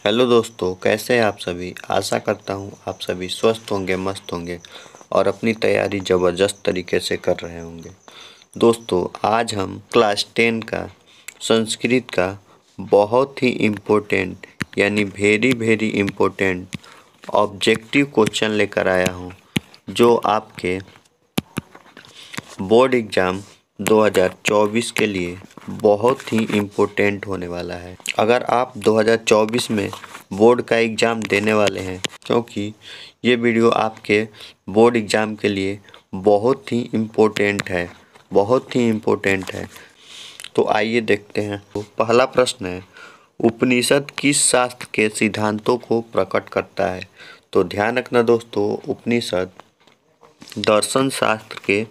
Hello दोस्तों, कैसे हैं आप सभी। आशा करता हूँ आप सभी स्वस्थ होंगे, मस्त होंगे और अपनी तैयारी ज़बरदस्त तरीके से कर रहे होंगे। दोस्तों, आज हम क्लास 10 का संस्कृत का बहुत ही इम्पोर्टेंट यानी very very important objective question लेकर आया हूँ, जो आपके बोर्ड एग्ज़ाम 2024 के लिए बहुत ही इम्पोर्टेंट होने वाला है। अगर आप 2024 में बोर्ड का एग्ज़ाम देने वाले हैं, क्योंकि ये वीडियो आपके बोर्ड एग्ज़ाम के लिए बहुत ही इम्पोर्टेंट है, बहुत ही इम्पोर्टेंट है। तो आइए देखते हैं। तो पहला प्रश्न है, उपनिषद किस शास्त्र के सिद्धांतों को प्रकट करता है। तो ध्यान रखना दोस्तों, उपनिषद दर्शन शास्त्र के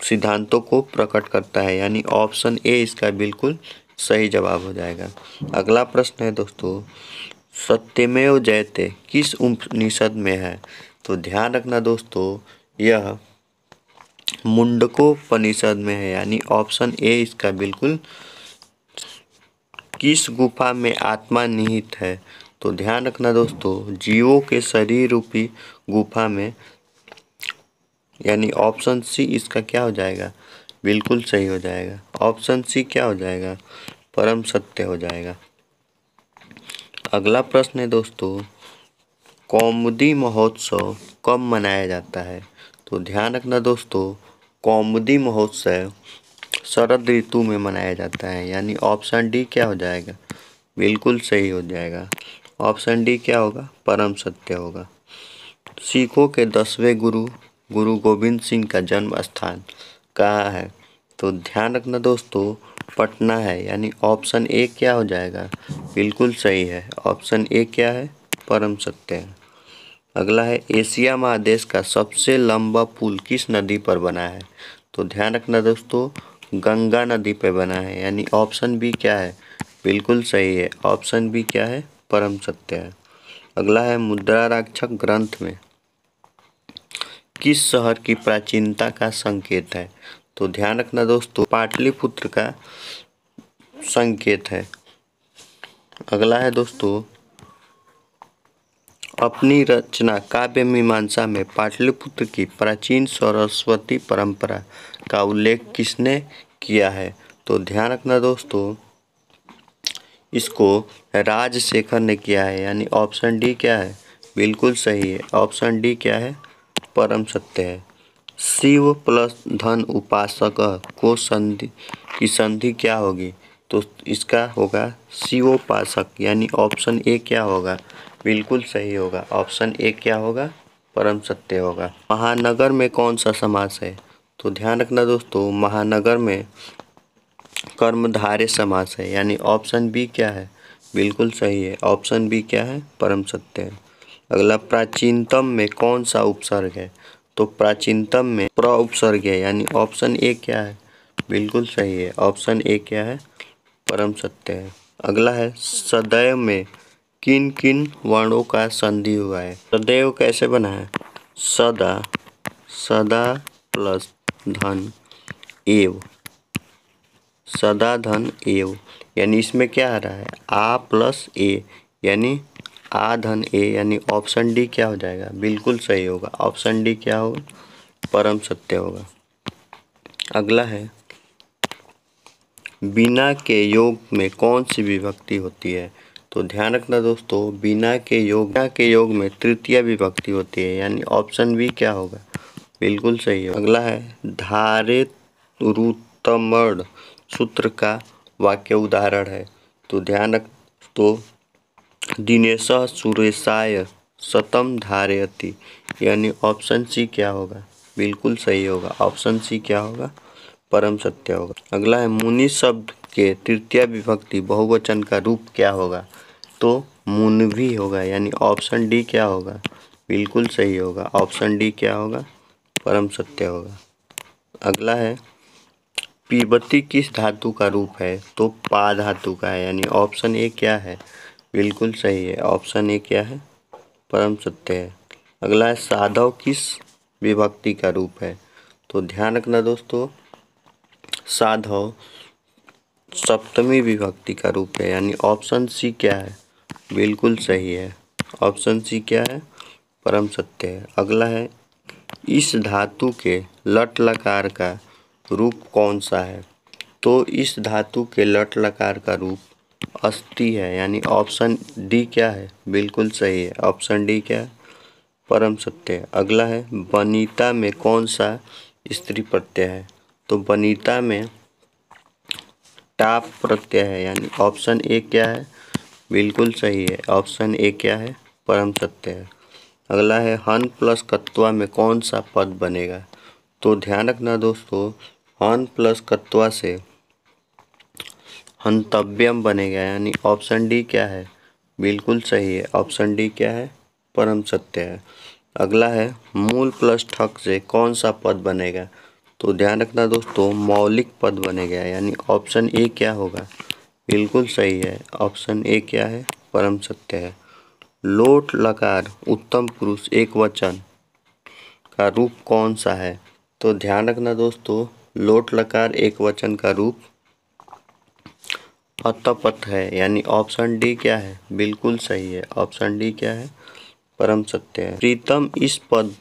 सिद्धांतों को प्रकट करता है, यानी ऑप्शन ए इसका बिल्कुल सही जवाब हो जाएगा। अगला प्रश्न है दोस्तों, सत्यमेव जयते किस उपनिषद में है। तो ध्यान रखना दोस्तों, यह मुंडकोपनिषद में है, यानी ऑप्शन ए इसका बिल्कुल। किस गुफा में आत्मा निहित है। तो ध्यान रखना दोस्तों, जीवों के शरीर रूपी गुफा में, यानी ऑप्शन सी इसका क्या हो जाएगा, बिल्कुल सही हो जाएगा। ऑप्शन सी क्या हो जाएगा, परम सत्य हो जाएगा। अगला प्रश्न है दोस्तों, कौमुदी महोत्सव कब मनाया जाता है। तो ध्यान रखना दोस्तों, कौमुदी महोत्सव शरद ऋतु में मनाया जाता है, यानी ऑप्शन डी क्या हो जाएगा, बिल्कुल सही हो जाएगा। ऑप्शन डी क्या होगा, परम सत्य होगा। सिखों के 10वें गुरु गुरु गोविंद सिंह का जन्म स्थान कहाँ है। तो ध्यान रखना दोस्तों, पटना है, यानी ऑप्शन ए क्या हो जाएगा, बिल्कुल सही है। ऑप्शन ए क्या है, परम सत्य है। अगला है, एशिया महादेश का सबसे लंबा पुल किस नदी पर बना है। तो ध्यान रखना दोस्तों, गंगा नदी पर बना है, यानी ऑप्शन बी क्या है, बिल्कुल सही है। ऑप्शन बी क्या है, परम सत्य है। अगला है, मुद्राक्षर ग्रंथ में किस शहर की प्राचीनता का संकेत है। तो ध्यान रखना दोस्तों, पाटलिपुत्र का संकेत है। अगला है दोस्तों, अपनी रचना काव्य मीमांसा में पाटलिपुत्र की प्राचीन सरस्वती परंपरा का उल्लेख किसने किया है। तो ध्यान रखना दोस्तों, इसको राजशेखर ने किया है, यानी ऑप्शन डी क्या है, बिल्कुल सही है। ऑप्शन डी क्या है, परम सत्य है। शिव प्लस धन उपासक को संधि की संधि क्या होगी। तो इसका होगा शिवोपासक, यानी ऑप्शन ए क्या होगा, बिल्कुल सही होगा। ऑप्शन ए क्या होगा, परम सत्य होगा। महानगर में कौन सा समास है। तो ध्यान रखना दोस्तों, महानगर में कर्मधारय समास है, यानी ऑप्शन बी क्या है, बिल्कुल सही है। ऑप्शन बी क्या है, परम सत्य है। अगला, प्राचीनतम में कौन सा उपसर्ग है। तो प्राचीनतम में प्र उपसर्ग है, यानी ऑप्शन ए क्या है, बिल्कुल सही है। ऑप्शन ए क्या है, परम सत्य है। अगला है, सदैव में किन किन वर्णों का संधि हुआ है। सदैव कैसे बना है, सदा, सदा प्लस धन एव, सदा धन एव, यानी इसमें क्या आ रहा है, आ प्लस ए, यानी आ धन ए, यानी ऑप्शन डी क्या हो जाएगा, बिल्कुल सही होगा। ऑप्शन डी क्या होगा, परम सत्य होगा। अगला है, बिना के योग में कौन सी विभक्ति होती है। तो ध्यान रखना दोस्तों, बिना के योग में तृतीय विभक्ति होती है, यानी ऑप्शन बी क्या होगा, बिल्कुल सही है। अगला है, धारे रुतमर्द सूत्र का वाक्य उदाहरण है। तो ध्यान रख, तो दिनेशः सुरेशाय शतम धारयति, यानी ऑप्शन सी क्या होगा, बिल्कुल सही होगा। ऑप्शन सी क्या होगा, परम सत्य होगा। अगला है, मुनि शब्द के तृतीय विभक्ति बहुवचन का रूप क्या होगा। तो मुनवी होगा, यानी ऑप्शन डी क्या होगा, बिल्कुल सही होगा। ऑप्शन डी क्या होगा, परम सत्य होगा। अगला है, पीबती किस धातु का रूप है। तो पा धातु का है, यानी ऑप्शन ए क्या है, बिल्कुल सही है। ऑप्शन ए क्या है, परम सत्य है। अगला है, साधव किस विभक्ति का रूप है। तो ध्यान रखना दोस्तों, साधव सप्तमी विभक्ति का रूप है, यानी ऑप्शन सी क्या है, बिल्कुल सही है। ऑप्शन सी क्या है? परम सत्य है। अगला है, इस धातु के लट लकार का रूप कौन सा है? तो इस धातु के लट लकार का रूप अस्थि है, यानी ऑप्शन डी क्या है? बिल्कुल सही है। ऑप्शन डी क्या है? परम सत्य है। अगला है, वनिता में कौन सा स्त्री प्रत्यय है? तो वनिता में टाप प्रत्यय है, यानी ऑप्शन ए क्या है? बिल्कुल सही है। ऑप्शन ए क्या है? परम सत्य है। अगला है, हन प्लस कत्वा में कौन सा पद बनेगा? तो ध्यान रखना दोस्तों, हन प्लस कत्वा से हंतव्यम बनेगा, यानी ऑप्शन डी क्या है? बिल्कुल सही है। ऑप्शन डी क्या है? परम सत्य है। अगला है, मूल प्लस ठक से कौन सा पद बनेगा? तो ध्यान रखना दोस्तों, मौलिक पद बनेगा, यानी ऑप्शन ए क्या होगा? बिल्कुल सही है। ऑप्शन ए क्या है? परम सत्य है। लोट लकार उत्तम पुरुष एक वचन का रूप कौन सा है? तो ध्यान रखना दोस्तों, लोट लकार एक वचन का रूप अतपथ है, यानी ऑप्शन डी क्या है? बिल्कुल सही है। ऑप्शन डी क्या है? परम सत्य है। प्रीतम इस पद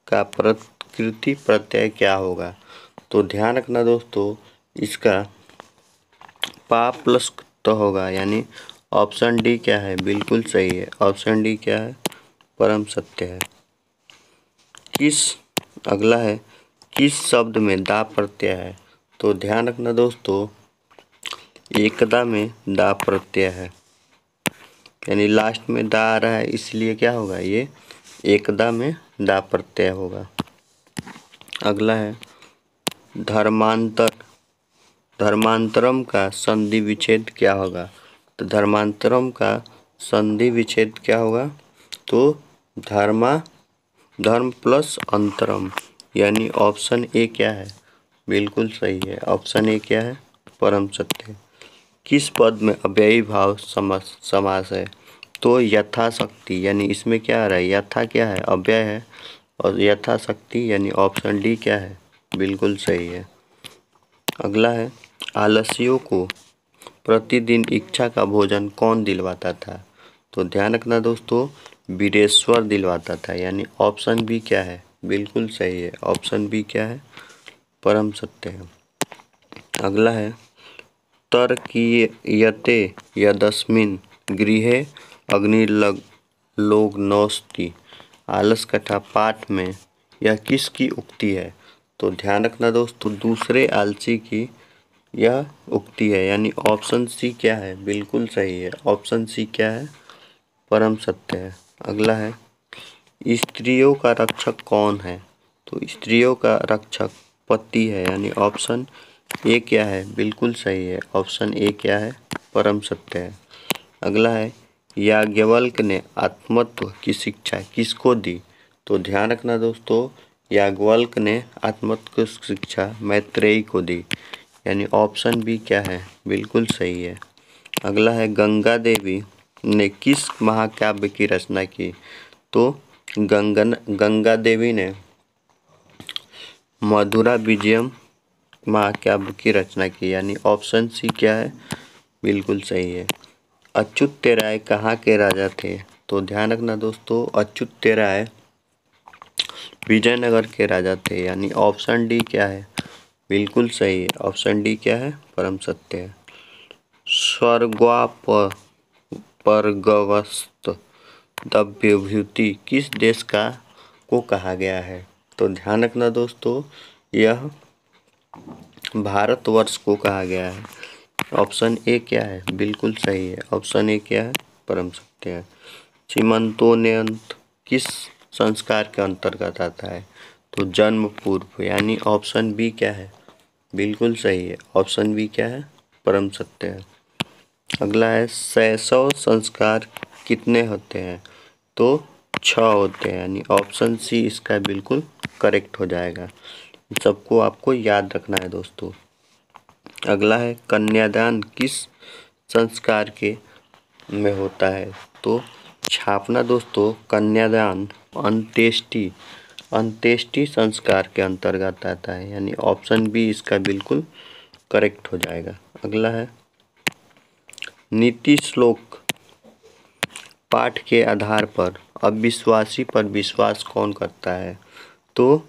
का प्रकृति प्रत्यय क्या होगा? तो ध्यान रखना दोस्तों, इसका पा प्लस तो होगा, यानी ऑप्शन डी क्या है? बिल्कुल सही है। ऑप्शन डी क्या है? परम सत्य है। अगला है, किस शब्द में दा प्रत्यय है? तो ध्यान रखना दोस्तों, एकदा में दा प्रत्यय है, यानी लास्ट में दा आ रहा है, इसलिए क्या होगा? ये एकदा में दा प्रत्यय होगा। अगला है, धर्मांतरम का संधि विच्छेद क्या होगा? तो धर्मांतरम का संधि विच्छेद क्या होगा? तो धर्म प्लस अंतरम, यानी ऑप्शन ए क्या है? बिल्कुल सही है। ऑप्शन ए क्या है? परम सत्य। किस पद में अव्ययी भाव समास है? तो यथाशक्ति, यानी इसमें क्या आ रहा है? यथा क्या है? अव्यय है, और यथाशक्ति यानी ऑप्शन डी क्या है? बिल्कुल सही है। अगला है, आलसियों को प्रतिदिन इच्छा का भोजन कौन दिलवाता था? तो ध्यान रखना दोस्तों, वीरेश्वर दिलवाता था, यानी ऑप्शन बी क्या है? बिल्कुल सही है। ऑप्शन बी क्या है? परम सत्य है। अगला है, तर्कीयते यदस्मिन् गृहे अग्निर्लोगनोस्ति आलस कथा पाठ में यह किसकी उक्ति है? तो ध्यान रखना दोस्तों, दूसरे आलसी की यह उक्ति है, यानी ऑप्शन सी क्या है? बिल्कुल सही है। ऑप्शन सी क्या है? परम सत्य है। अगला है, स्त्रियों का रक्षक कौन है? तो स्त्रियों का रक्षक पति है, यानी ऑप्शन ए क्या है? बिल्कुल सही है। ऑप्शन ए क्या है? परम सत्य है। अगला है, याज्ञवल्क्य ने आत्मत्व की शिक्षा किसको दी? तो ध्यान रखना दोस्तों, याज्ञवल्क्य ने आत्मत्व की शिक्षा मैत्रेयी को दी, यानी ऑप्शन बी क्या है? बिल्कुल सही है। अगला है, गंगा देवी ने किस महाकाव्य की रचना की? तो गंगा देवी ने मधुरा विजयम महाकाव्य की रचना की, यानी ऑप्शन सी क्या है? बिल्कुल सही है। अच्युत राय कहाँ के राजा थे? तो ध्यान रखना दोस्तों, अच्युत राय विजयनगर के राजा थे, यानी ऑप्शन डी क्या है? बिल्कुल सही है। ऑप्शन डी क्या है? परम सत्य है। स्वर्गवापरगवस्त दव्यभूति किस देश को कहा गया है? तो ध्यान रखना दोस्तों, यह भारतवर्ष को कहा गया है। ऑप्शन ए क्या है? बिल्कुल सही है। ऑप्शन ए क्या है? परम सत्य है। सीमंतोन्नयन किस संस्कार के अंतर्गत आता है? तो जन्म पूर्व, यानी ऑप्शन बी क्या है? बिल्कुल सही है। ऑप्शन बी क्या है? परम सत्य है। अगला है, शैशव संस्कार कितने होते हैं? तो 6 होते हैं, यानी ऑप्शन सी इसका बिल्कुल करेक्ट हो जाएगा। सबको आपको याद रखना है दोस्तों। अगला है, कन्यादान किस संस्कार के में होता है? तो छापना दोस्तों, कन्यादान अंत्येष्टि संस्कार के अंतर्गत आता है, यानी ऑप्शन बी इसका बिल्कुल करेक्ट हो जाएगा। अगला है, नीति श्लोक पाठ के आधार पर अविश्वासी पर विश्वास कौन करता है? तो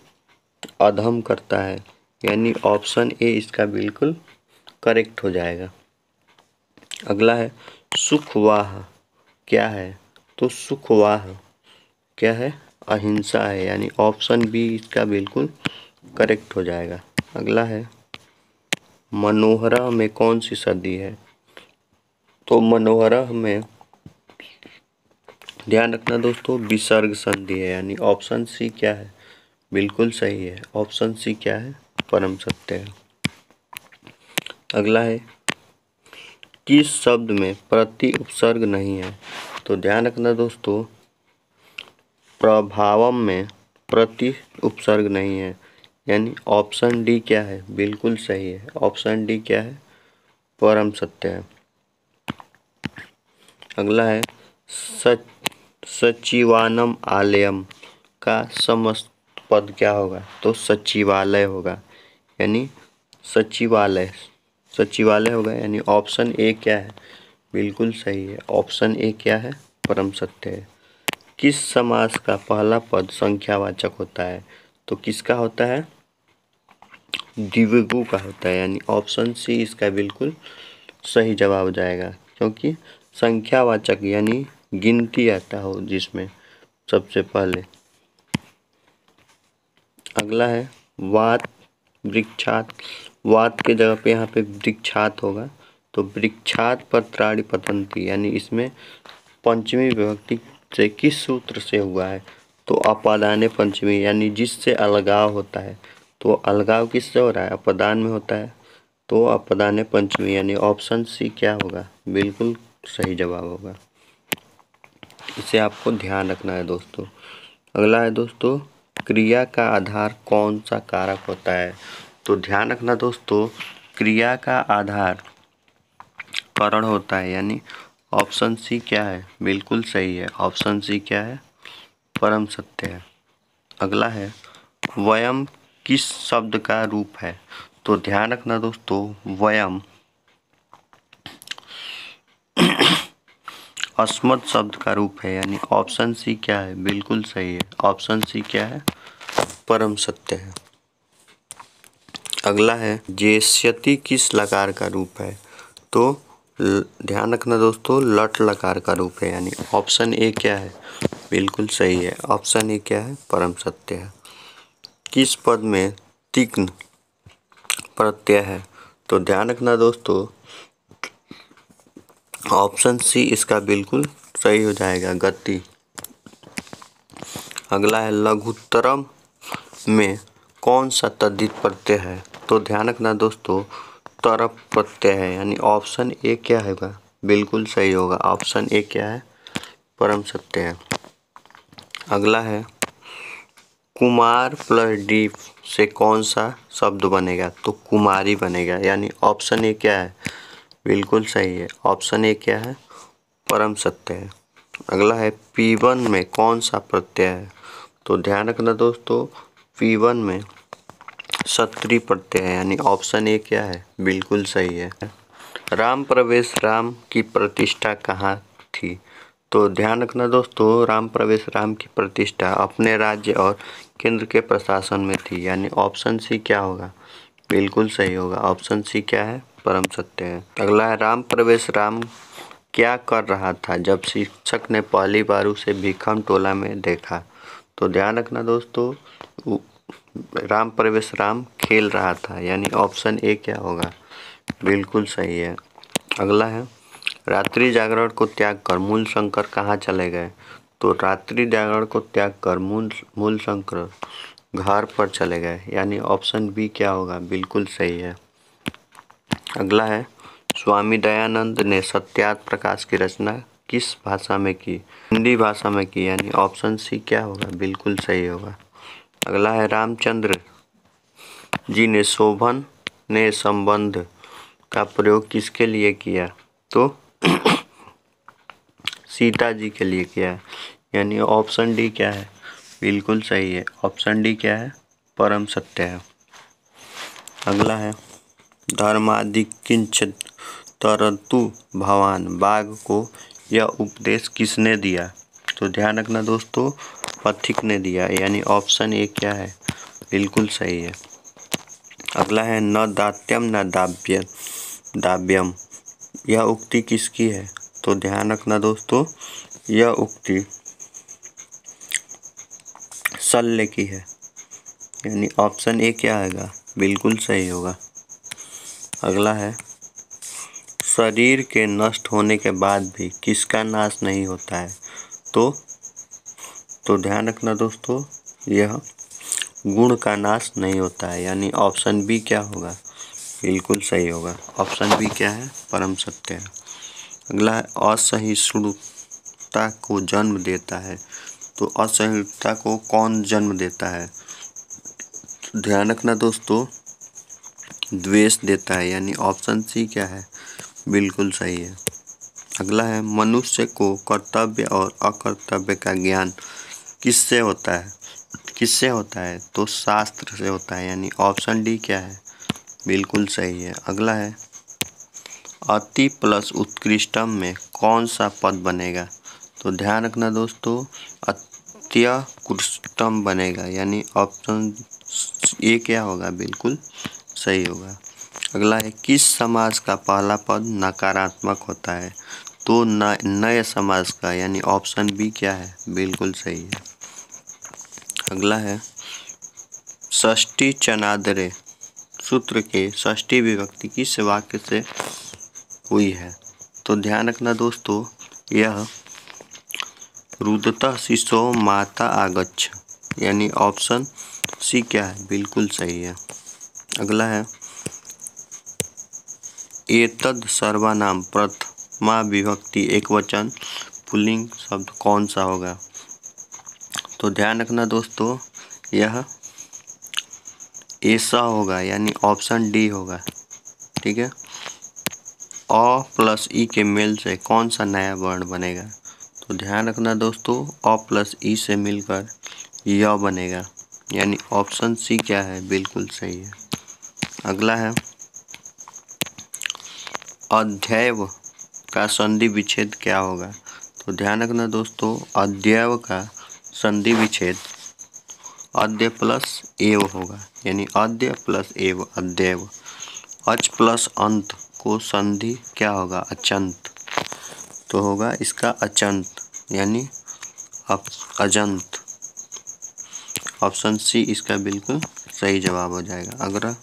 अधम करता है, यानी ऑप्शन ए इसका बिल्कुल करेक्ट हो जाएगा। अगला है सुखवाह क्या है? तो सुखवाह क्या है? अहिंसा है, यानी ऑप्शन बी इसका बिल्कुल करेक्ट हो जाएगा। अगला है मनोहरा में कौन सी सदी है? तो मनोहरा में ध्यान रखना दोस्तों विसर्ग संधि है, यानी ऑप्शन सी क्या है? बिल्कुल सही है। ऑप्शन सी क्या है? परम सत्य है। अगला है किस शब्द में प्रति उपसर्ग नहीं है? तो ध्यान रखना दोस्तों प्रभावम में प्रति उपसर्ग नहीं है, यानी ऑप्शन डी क्या है? बिल्कुल सही है। ऑप्शन डी क्या है? परम सत्य है। अगला है सचिवानम आलयम का समस्त पद क्या होगा? तो सचिवालय होगा, यानी सचिवालय सचिवालय होगा, यानी ऑप्शन ए क्या है? बिल्कुल सही है। ऑप्शन ए क्या है? परम सत्य है। किस समास का पहला पद संख्यावाचक होता है? तो किसका होता है? द्विगु का होता है, यानी ऑप्शन सी इसका बिल्कुल सही जवाब हो जाएगा, क्योंकि संख्यावाचक यानी गिनती आता हो जिसमें सबसे पहले। अगला है वात वृक्षात, वात के जगह पे यहाँ पे वृक्षात होगा, तो वृक्षात पत्राणि पतंती, यानी इसमें पंचमी विभक्ति से किस सूत्र से हुआ है? तो अपादाने पंचमी, यानी जिससे अलगाव होता है। तो अलगाव किससे हो रहा है? अपदान में होता है, तो अपदाने पंचमी, यानी ऑप्शन सी क्या होगा? बिल्कुल सही जवाब होगा। इसे आपको ध्यान रखना है दोस्तों। अगला है दोस्तों क्रिया का आधार कौन सा कारक होता है? तो ध्यान रखना दोस्तों क्रिया का आधार करण होता है, यानी ऑप्शन सी क्या है? बिल्कुल सही है। ऑप्शन सी क्या है? परम सत्य है। अगला है वयम किस शब्द का रूप है? तो ध्यान रखना दोस्तों वयम अस्मत् शब्द का रूप है, यानी ऑप्शन सी क्या है? बिल्कुल सही है। ऑप्शन सी क्या है? परम सत्य है। अगला है जेष्यति किस लकार का रूप है? तो ध्यान रखना दोस्तों लट लकार का रूप है, यानी ऑप्शन ए क्या है? बिल्कुल सही है। ऑप्शन ए क्या है? परम सत्य है। किस पद में तीक्ष्ण प्रत्यय है? तो ध्यान रखना दोस्तों ऑप्शन सी इसका बिल्कुल सही हो जाएगा, गति। अगला है लघुत्तरम में कौन सा तद्धित प्रत्यय है? तो ध्यान रखना दोस्तों तरप प्रत्यय है, यानी ऑप्शन ए क्या होगा? बिल्कुल सही होगा। ऑप्शन ए क्या है? परम सत्य है। अगला है कुमार प्लस डी से कौन सा शब्द बनेगा? तो कुमारी बनेगा, यानी ऑप्शन ए क्या है? बिल्कुल सही है। ऑप्शन ए क्या है? परम सत्य है। अगला है P1 में कौन सा प्रत्यय है? तो ध्यान रखना दोस्तों P1 में सत्री प्रत्यय है, यानी ऑप्शन ए क्या है? बिल्कुल सही है। राम प्रवेश राम की प्रतिष्ठा कहाँ थी? तो ध्यान रखना दोस्तों राम प्रवेश राम की प्रतिष्ठा अपने राज्य और केंद्र के प्रशासन में थी, यानी ऑप्शन सी क्या होगा? बिल्कुल सही होगा। ऑप्शन सी क्या है? परम सत्य है। अगला है राम प्रवेश राम क्या कर रहा था जब शिक्षक ने पहली बार उसे भीखम टोला में देखा? तो ध्यान रखना दोस्तों राम प्रवेश राम खेल रहा था, यानी ऑप्शन ए क्या होगा? बिल्कुल सही है। अगला है रात्रि जागरण को त्याग कर मूल शंकर कहाँ चले गए? तो रात्रि जागरण को त्याग कर मूल शंकर घर पर चले गए, यानी ऑप्शन बी क्या होगा? बिल्कुल सही है। अगला है स्वामी दयानंद ने सत्यार्थ प्रकाश की रचना किस भाषा में की? हिंदी भाषा में की, यानी ऑप्शन सी क्या होगा? बिल्कुल सही होगा। अगला है रामचंद्र जी ने शोभन ने संबंध का प्रयोग किसके लिए किया? तो सीता जी के लिए किया है, यानी ऑप्शन डी क्या है? बिल्कुल सही है। ऑप्शन डी क्या है? परम सत्य है। अगला है धर्मादि किंचित तरतु भवान बाघ को यह उपदेश किसने दिया? तो ध्यान रखना दोस्तों, पथिक ने दिया, यानी ऑप्शन ए क्या है? बिल्कुल सही है। अगला है न दात्यम न दाव्यम, यह उक्ति किसकी है? तो ध्यान रखना दोस्तों, यह उक्ति शल्य की है, यानी ऑप्शन ए क्या आएगा? बिल्कुल सही होगा। अगला है शरीर के नष्ट होने के बाद भी किसका नाश नहीं होता है? तो ध्यान रखना दोस्तों, यह गुण का नाश नहीं होता है, यानी ऑप्शन बी क्या होगा? बिल्कुल सही होगा। ऑप्शन बी क्या है? परम सत्य है। अगला है असहिष्णुता को जन्म देता है, तो असहिष्णुता को कौन जन्म देता है? तो ध्यान रखना दोस्तों, द्वेष देता है, यानी ऑप्शन सी क्या है? बिल्कुल सही है। अगला है मनुष्य को कर्तव्य और अकर्तव्य का ज्ञान किससे होता है? किससे होता है? तो शास्त्र से होता है, यानी ऑप्शन डी क्या है? बिल्कुल सही है। अगला है अति प्लस उत्कृष्टम में कौन सा पद बनेगा? तो ध्यान रखना दोस्तों, अत्युत्कृष्टम बनेगा, यानी ऑप्शन ए क्या होगा? बिल्कुल सही होगा। अगला है किस समाज का पहला पद नकारात्मक होता है? तो नए समाज का, यानी ऑप्शन बी क्या है? बिल्कुल सही है। अगला है षष्ठी चनादरे सूत्र के षष्ठी विभक्ति किस वाक्य से हुई है? तो ध्यान रखना दोस्तों, यह रुदतः शिशो माता आगच्छ, यानी ऑप्शन सी क्या है? बिल्कुल सही है। अगला है एतद सर्वनाम प्रथमा विभक्ति एकवचन पुल्लिंग शब्द कौन सा होगा? तो ध्यान रखना दोस्तों, यह ऐसा होगा, यानी ऑप्शन डी होगा। ठीक है, अ प्लस ई के मेल से कौन सा नया वर्ण बनेगा? तो ध्यान रखना दोस्तों, अ प्लस ई से मिलकर य बनेगा, यानी ऑप्शन सी क्या है? बिल्कुल सही है। अगला है अध्ययव का संधि विच्छेद क्या होगा? तो ध्यान रखना दोस्तों, अध्ययव का संधि विच्छेद अद्य प्लस एव होगा, यानी अद्य प्लस एव अध्ययव। अच प्लस अंत को संधि क्या होगा? अचंत, तो होगा इसका अचंत, यानी अजंत। ऑप्शन सी इसका बिल्कुल सही जवाब हो जाएगा। अगला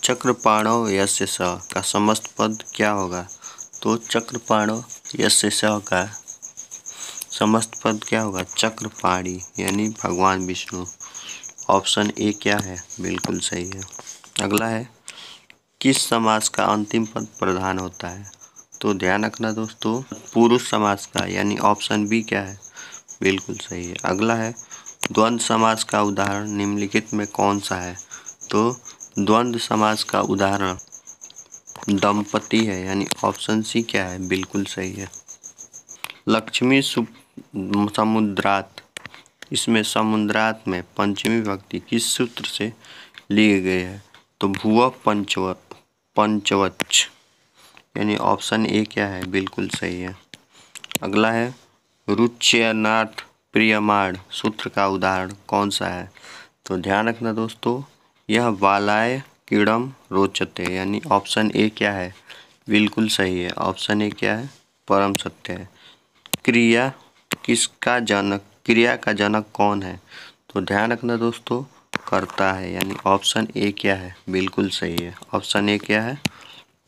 चक्रपाणव यस्य स का समस्त पद क्या होगा? तो चक्रपाणव यस्य स का समस्त पद क्या होगा? चक्रपाणी, यानी भगवान विष्णु। ऑप्शन ए क्या है? बिल्कुल सही है। अगला है किस समास का अंतिम पद प्रधान होता है? तो ध्यान रखना दोस्तों, पुरुष समास का, यानी ऑप्शन बी क्या है? बिल्कुल सही है। अगला है द्वंद्व समास का उदाहरण निम्नलिखित में कौन सा है? तो द्वंद्व समास का उदाहरण दंपति है, यानी ऑप्शन सी क्या है? बिल्कुल सही है। लक्ष्मी समुद्रात, इसमें समुद्रात में पंचमी विभक्ति किस सूत्र से ली गई है? तो भुव पंचवच, यानी ऑप्शन ए क्या है? बिल्कुल सही है। अगला है रुच्यनाथ प्रियमाण सूत्र का उदाहरण कौन सा है? तो ध्यान रखना दोस्तों, यह वालाय कीड़म रोचते, यानी ऑप्शन ए क्या है? बिल्कुल सही है। ऑप्शन ए क्या है? परम सत्य है। क्रिया का जनक कौन है? तो ध्यान रखना दोस्तों, कर्ता है, यानी ऑप्शन ए क्या है? बिल्कुल सही है। ऑप्शन ए क्या है?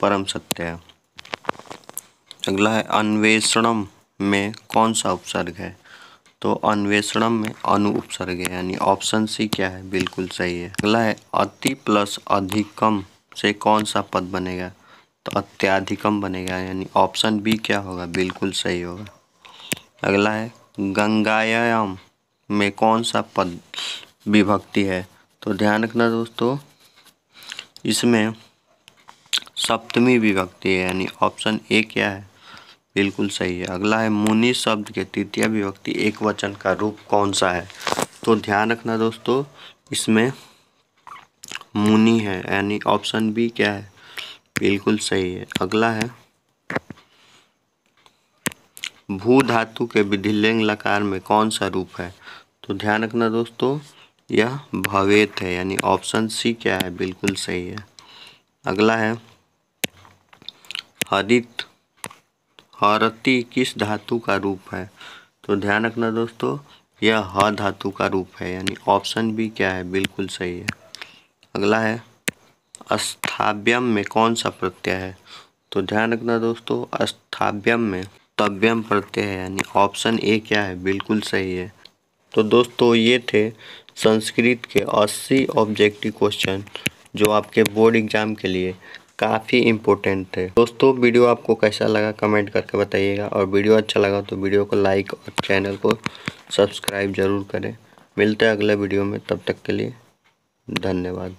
परम सत्य है। अगला है अन्वेषणम में कौन सा उपसर्ग है? तो अन्वेषणम में अनु उपसर्ग है, यानी ऑप्शन सी क्या है? बिल्कुल सही है। अगला है अति प्लस अधिकम से कौन सा पद बनेगा? तो अत्याधिकम बनेगा, यानी ऑप्शन बी क्या होगा? बिल्कुल सही होगा। अगला है गंगायाम में कौन सा पद विभक्ति है? तो ध्यान रखना दोस्तों, इसमें सप्तमी विभक्ति है, यानी ऑप्शन ए क्या है? बिल्कुल सही है। अगला है मुनि शब्द के तृतीय विभक्ति एक वचन का रूप कौन सा है? तो ध्यान रखना दोस्तों, इसमें मुनि है, यानी ऑप्शन बी क्या है? बिल्कुल सही है। अगला है भू धातु के विधिलिंग लकार में कौन सा रूप है? तो ध्यान रखना दोस्तों, यह भवेत है, यानी ऑप्शन सी क्या है, बिल्कुल सही है। अगला है हरित हरति किस धातु का रूप है? तो ध्यान रखना दोस्तों, यह ह धातु का रूप है, यानी ऑप्शन बी क्या है, बिल्कुल सही है। अगला है अस्थाभ्यम में कौन सा प्रत्यय है? तो ध्यान रखना दोस्तों, अस्थाभ्यम में तव्यम प्रत्यय है, यानी ऑप्शन ए क्या है, बिल्कुल सही है। तो दोस्तों ये थे संस्कृत के 80 ऑब्जेक्टिव क्वेश्चन जो आपके बोर्ड एग्जाम के लिए काफ़ी इम्पोर्टेंट थे। दोस्तों वीडियो आपको कैसा लगा कमेंट करके बताइएगा, और वीडियो अच्छा लगा तो वीडियो को लाइक और चैनल को सब्सक्राइब ज़रूर करें। मिलते हैं अगले वीडियो में, तब तक के लिए धन्यवाद।